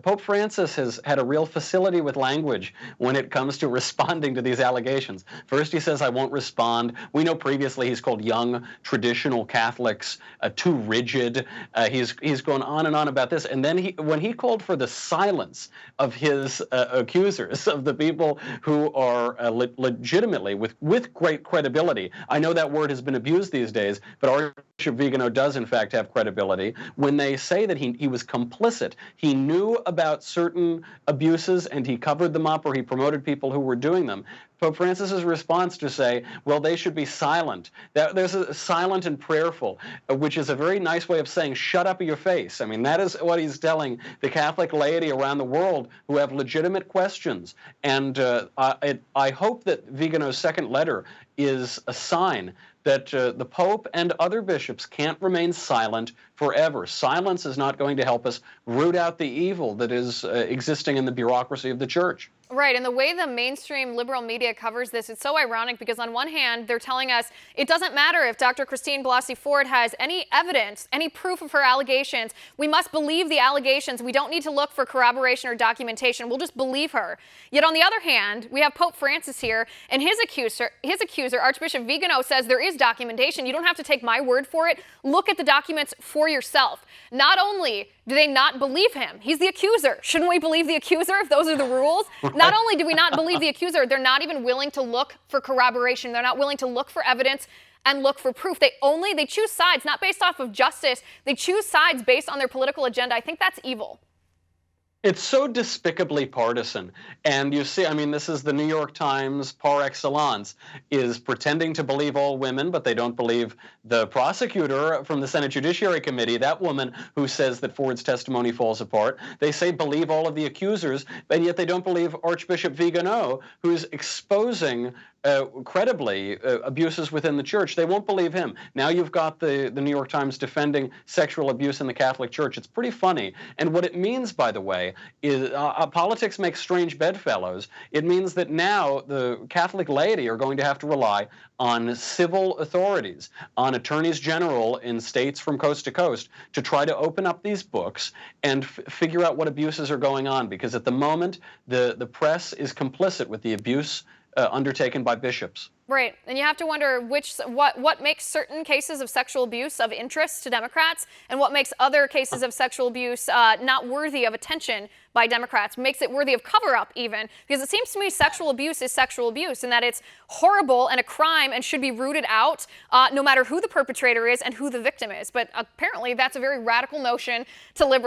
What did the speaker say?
Pope Francis has had a real facility with language when it comes to responding to these allegations. First, he says, I won't respond. We know previously he's called young traditional Catholics too rigid. He's gone on and on about this. And then when he called for the silence of his accusers, of the people who are legitimately, with great credibility. I know that word has been abused these days, but Archbishop Vigano does in fact have credibility. When they say that he was complicit, he knew about certain abuses and he covered them up, or he promoted people who were doing them, Pope Francis's response to say, well, they should be silent. There's a silent and prayerful, which is a very nice way of saying, shut up your face. I mean, that is what he's telling the Catholic laity around the world who have legitimate questions. And I hope that Vigano's second letter is a sign that the Pope and other bishops can't remain silent forever. Silence is not going to help us root out the evil that is existing in the bureaucracy of the Church. Right, and the way the mainstream liberal media covers this, it's so ironic because on one hand, they're telling us it doesn't matter if Dr. Christine Blasey Ford has any evidence, any proof of her allegations. We must believe the allegations. We don't need to look for corroboration or documentation. We'll just believe her. Yet on the other hand, we have Pope Francis here, and his accuser, Archbishop Vigano, says there is documentation. You don't have to take my word for it. Look at the documents for yourself. Not only do they not believe him, he's the accuser. Shouldn't we believe the accuser if those are the rules? Not only do we not believe the accuser, they're not even willing to look for corroboration. They're not willing to look for evidence and look for proof. They choose sides, not based off of justice. They choose sides based on their political agenda. I think that's evil. It's so despicably partisan. And you see, I mean, this is the New York Times par excellence, is pretending to believe all women, but they don't believe the prosecutor from the Senate Judiciary Committee, that woman who says that Ford's testimony falls apart. They say believe all of the accusers, and yet they don't believe Archbishop Vigano, who's exposing credibly abuses within the church. They won't believe him. Now you've got the New York Times defending sexual abuse in the Catholic Church. It's pretty funny. And what it means, by the way, is politics makes strange bedfellows. It means that now the Catholic laity are going to have to rely on civil authorities, on attorneys general in states from coast to coast, to try to open up these books and figure out what abuses are going on. Because at the moment, the press is complicit with the abuse undertaken by bishops. Right, and you have to wonder what makes certain cases of sexual abuse of interest to Democrats and what makes other cases of sexual abuse not worthy of attention by Democrats, makes it worthy of cover-up even, because it seems to me sexual abuse is sexual abuse and that it's horrible and a crime and should be rooted out no matter who the perpetrator is and who the victim is. But apparently that's a very radical notion to liberals.